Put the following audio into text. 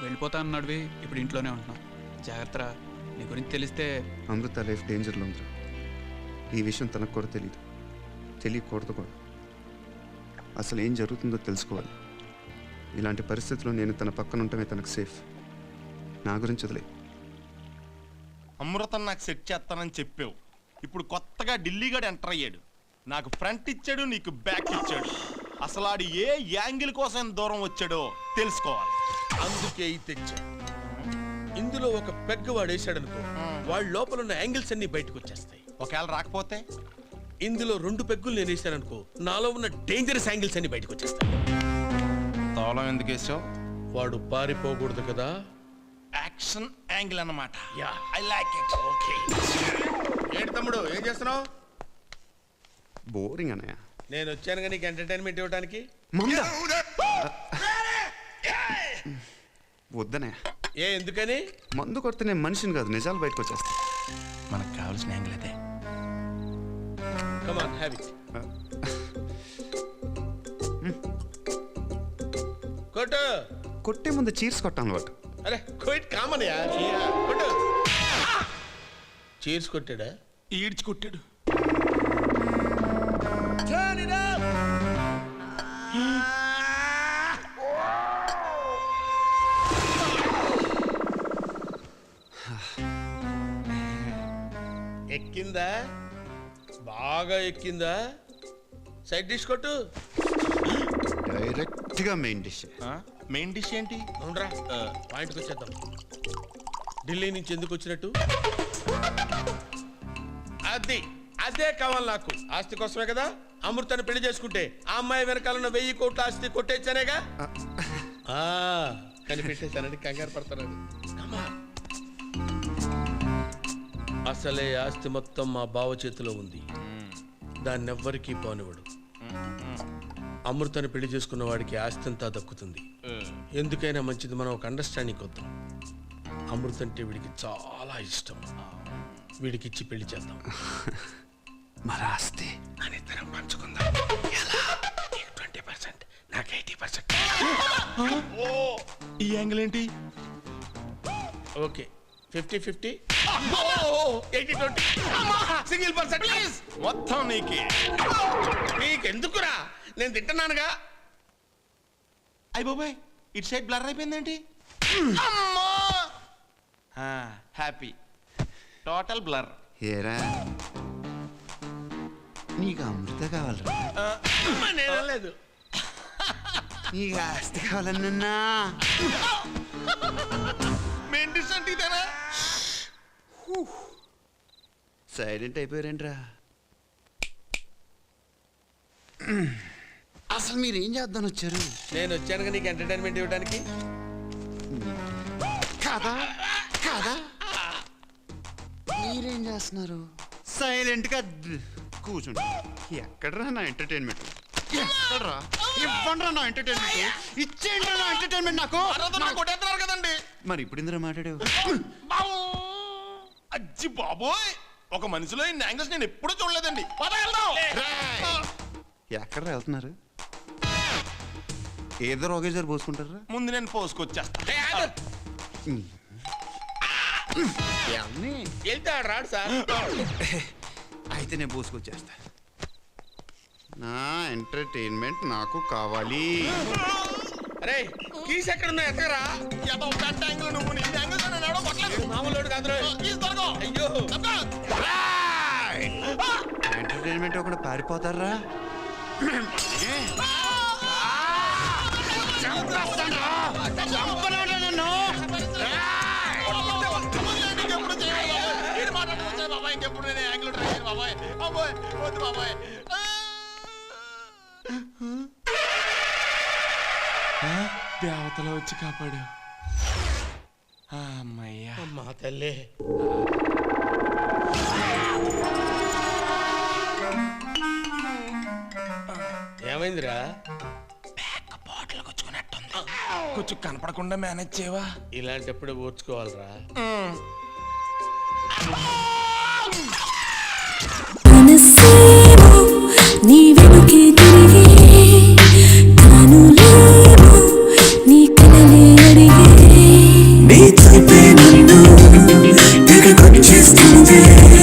వెళ్ళిపోతా అన్నాడువి, ఇప్పుడు ఇంట్లోనే ఉంటున్నాం. జాగ్రత్త, నీ గురించి తెలిస్తే. అమృత లైఫ్ డేంజర్లో ఉందిరా. ఈ విషయం తనకు కూడా తెలియదు, తెలియకూడదు కూడా. అసలు ఏం జరుగుతుందో తెలుసుకోవాలి. ఇలాంటి పరిస్థితుల్లో నేను తన పక్కన ఉండటమే తనకు సేఫ్. నా గురించి వదిలే. అమృతం నాకు సెట్ చేస్తానని చెప్పావు, ఇప్పుడు కొత్తగా ఢిల్లీగాడు ఎంటర్ అయ్యాడు. నాకు ఫ్రంట్ ఇచ్చాడు, నీకు బ్యాక్ ఇచ్చాడు. అసలు ఆడు ఏ యాంగిల్ కోసం దూరం వచ్చాడో తెలుసుకోవాలి. అందుకే ఈ తెచ్చా. ఇందులో ఒక పెగ్ వాడు వేసాడనుకో, వాడి లోపల ఉన్న యాంగిల్స్ అన్ని బయటకు వచ్చేస్తాయి. ఒకవేళ రాకపోతే ఇందులో 2 పెగ్గులు నేను వేసాననుకో, నాలో ఉన్న డేంజరస్ యాంగిల్స్ అన్ని బయటకు వచ్చేస్తాయి. తాళం ఎందుకు వేసావు? వాడు పారిపోకూడదు కదా. యాక్షన్ యాంగిల్ అన్నమాట. Yeah, I like it. Okay. ఏంటి తమ్ముడు, ఏం చేస్తున్నావు? బోరింగ్ అన్నయ్య. నేను వచ్చాను కానీ నీకు ఎంటర్టైన్మెంట్ ఇవ్వడానికి. వద్దనయ్య. ఎందుకని? మందు కొడితే నేను మనిషిని కాదు, నిజాలు బయటకు వచ్చేస్తా. మనకు కావాల్సిన యాంగిల్ అదే. Come on, have it. కొట్టు. కొట్టే ముందు చీర్స్ కొట్టాను అలవాటు. అరే క్విట్ కామన్ యా. కొట్టు. చీర్స్ కొట్టాడా? ఈడ్చి కొట్టాడు. ఎక్కిందా? బాగా ఎక్కిందా? సైడ్ డిష్ కొట్టు. డైరెక్ట్ గా మెయిన్ డిష్. మెయిన్ డిష్ ఏంటి? అవునరా, పాయింట్కి వచ్చేద్దాం. ఢిల్లీ నుంచి ఎందుకు వచ్చినట్టు? అది అదే కావాలి నాకు. ఆస్తి కోసమే కదా. అమృతాన్ని పెళ్లి చేసుకుంటే ఆ అమ్మాయి వెనకాలన్న 1000 కోట్ల ఆస్తి కొట్టేచ్చానేగా. కనిపెట్టేశానని కంగారు పడతాను. అసలే ఆస్తి మొత్తం మా బావ చేతిలో ఉంది. దాన్ని ఎవ్వరికీ పోనివాడు. అమృతాన్ని పెళ్లి చేసుకున్న వాడికి ఆస్తి అంతా దక్కుతుంది. ఎందుకైనా మంచిది మనం ఒక అండర్స్టాండింగ్ వద్దాం. అమృత అంటే వీడికి చాలా ఇష్టం. వీడికి ఇచ్చి పెళ్లి చేద్దాం. మరి ఆస్తి అని ఇద్దరం పంచుకుందాం. ఎలా? 20%, నాకు 80%. ఈ యాంగిల్ ఏంటి? ఓకే, 50-50. 80-20. Single percent please. మొత్తం నీకే. నీకెందుకురా, నేను తింటున్నానుగా. అయ్య బాబాయ్, ఇటు సైడ్ బ్లర్ అయిపోయిందేంటి? హ్యాపీ. Total blur. ఏరా, నీకు అమృత కావాలరా? నేను లేదు. నీకు ఆస్తి కావాలన్నా? మెయిన్ డిష్ అంటే ఇదేనా? సైలెంట్ అయిపోయారేంట్రా? అసలు మీరు ఏం చేద్దాం వచ్చారు? నేను వచ్చాను నీకు ఎంటర్టైన్మెంట్ ఇవ్వడానికి. కాదా కాదా? మీరేం చేస్తున్నారు? సైలెంట్ గా కూర్చుంటా. ఎక్కడరా నా ఎంటర్టైన్మెంట్? ఎక్కడరా? ఇవ్వండి నా ఎంటర్టైన్మెంట్. ఇచ్చేయండి నా ఎంటర్టైన్మెంట్ నాకు. కొట్టేస్తున్నారు కదండి. మరి ఇప్పుడు ఇందులో మాట్లాడావు? అజ్జి బాబోయ్, ఒక మనిషిలో ఇన్ని యాంగిల్స్ నేను ఎప్పుడూ చూడలేదండి. ఎక్కడ వెళ్తున్నారు? ఏదో ఒకేసారి పోసుకుంటారా? ముందు నేను పోసుకొచ్చేస్తా. వెళ్తాడు రాడు సార్. అయితే నేను పోసుకొచ్చేస్తా. నా ఎంటర్టైన్మెంట్ నాకు కావాలి. అరే కీస్ ఎక్కడ ఉన్నాయి? ఎక్కరా? మామూలు కాదు. అయ్యో, ఎంటర్టైన్మెంట్ ఒకటి పారిపోతారా? దేవతలో వచ్చి కాపాడా. అమ్మయ్యా. అమ్మా తల్లి. ఏమైందిరా? బాటిల్ గుచ్చుకున్నట్టుంది. కొంచెం కనపడకుండా మేనేజ్ చేయవా? ఇలాంటప్పుడు ఓర్చుకోవాలరా. నీ వెనుకే తిరిగే తాను లేవు, నీ కలలే అడిగే నువ్వే